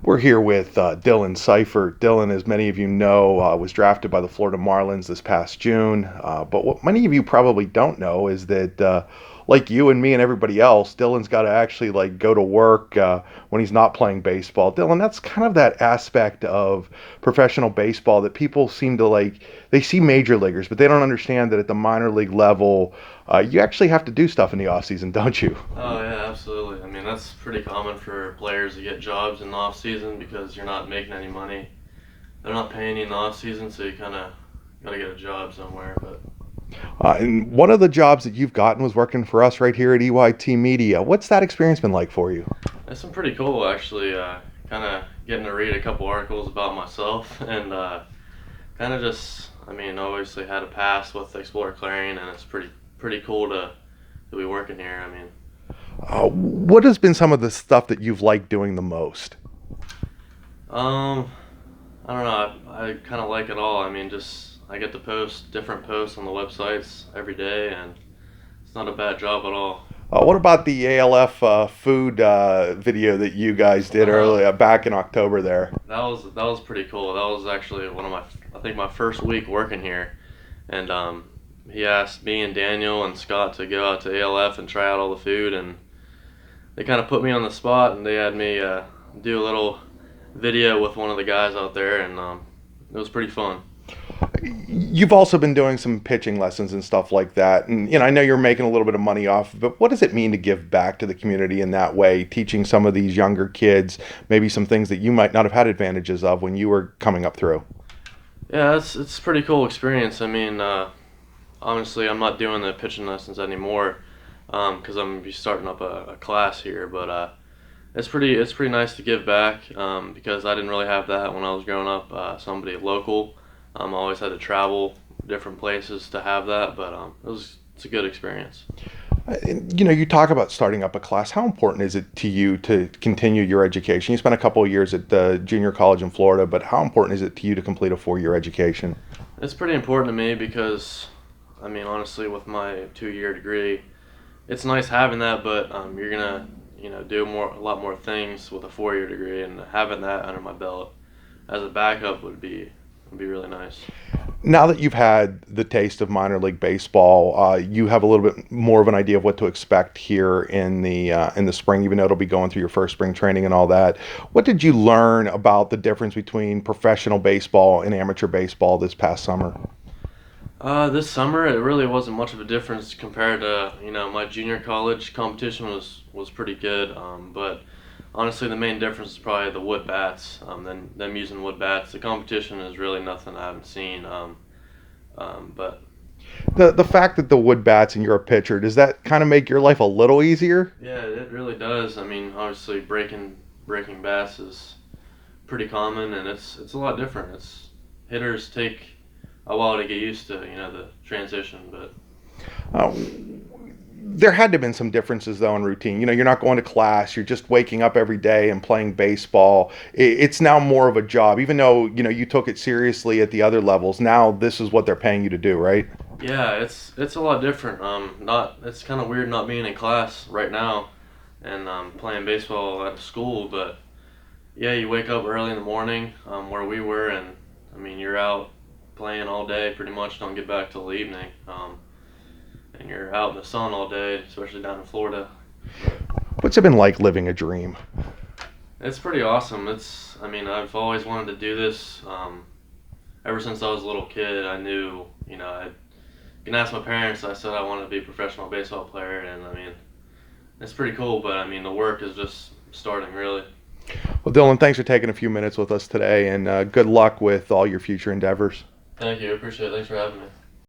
We're here with Dylan Cyphert. Dylan, as many of you know, was drafted by the Florida Marlins this past June. But what many of you probably don't know is that, like you and me and everybody else, Dylan's got to actually go to work when he's not playing baseball. Dylan, that's kind of that aspect of professional baseball that people seem to like. They see major leaguers, but they don't understand that at the minor league level, you actually have to do stuff in the off season, don't you? Oh yeah, absolutely. I mean, that's pretty common for players to get jobs in the off season because you're not making any money. They're not paying you in the off season, so you kind of got to get a job somewhere. But And one of the jobs that you've gotten was working for us right here at EYT Media. What's that experience been like for you? it's been pretty cool actually. Kind of getting to read a couple articles about myself and kind of just, I mean, obviously had a pass with Explorer Clarion, and it's pretty cool to be working here. I mean, What has been some of the stuff that you've liked doing the most? um, I don't know. I kind of like it all. I mean, just I get to post different posts on the websites every day, and it's not a bad job at all. What about the ALF food video that you guys did Uh, earlier back in October there? that was pretty cool. That was actually one of I think my first week working here, and he asked me and Daniel and Scott to go out to ALF and try out all the food, and they kind of put me on the spot, and they had me do a little video with one of the guys out there, and it was pretty fun. You've also been doing some pitching lessons and stuff like that, and I know you're making a little bit of money off. But what does it mean to give back to the community in that way, teaching some of these younger kids maybe some things that you might not have had advantages of when you were coming up through? Yeah, it's a pretty cool experience. I mean, honestly, I'm not doing the pitching lessons anymore because I'm gonna be starting up a class here. But it's pretty nice to give back because I didn't really have that when I was growing up. Somebody local, I always had to travel different places to have that, but it's a good experience. You talk about starting up a class. How important is it to you to continue your education? You spent a couple of years at the junior college in Florida, but how important is it to you to complete a four-year education? It's pretty important to me because, I mean, honestly, with my 2-year degree, it's nice having that, but you're gonna, do a lot more things with a 4-year degree, and having that under my belt as a backup would be really nice. Now that you've had the taste of minor league baseball, you have a little bit more of an idea of what to expect here in the spring, even though it'll be going through your first spring training and all that. What did you learn about the difference between professional baseball and amateur baseball this past summer? This summer, it really wasn't much of a difference compared to my junior college competition was pretty good. But honestly, the main difference is probably the wood bats. Them using wood bats. The competition is really nothing I haven't seen. But The fact that the wood bats and you're a pitcher, does that kind of make your life a little easier? yeah, it really does. I mean, obviously breaking bats is pretty common, and it's a lot different. It's hitters take a while to get used to the transition, but Uh, there had to have been some differences though in routine. You're not going to class, you're just waking up every day and playing baseball. It's now more of a job, even though you took it seriously at the other levels. Now this is what they're paying you to do, right? yeah, it's a lot different. Not It's kind of weird not being in class right now and playing baseball at a school, but yeah, you wake up early in the morning where we were, and I mean you're out playing all day pretty much. Don't get back till the evening, and you're out in the sun all day, especially down in Florida. But What's it been like living a dream? it's pretty awesome. I mean, I've always wanted to do this. Ever since I was a little kid, I knew, I can ask my parents. I said I wanted to be a professional baseball player, and I mean, it's pretty cool. But I mean, the work is just starting really. Well, Dylan, thanks for taking a few minutes with us today, and good luck with all your future endeavors. Thank you. I appreciate it. Thanks for having me.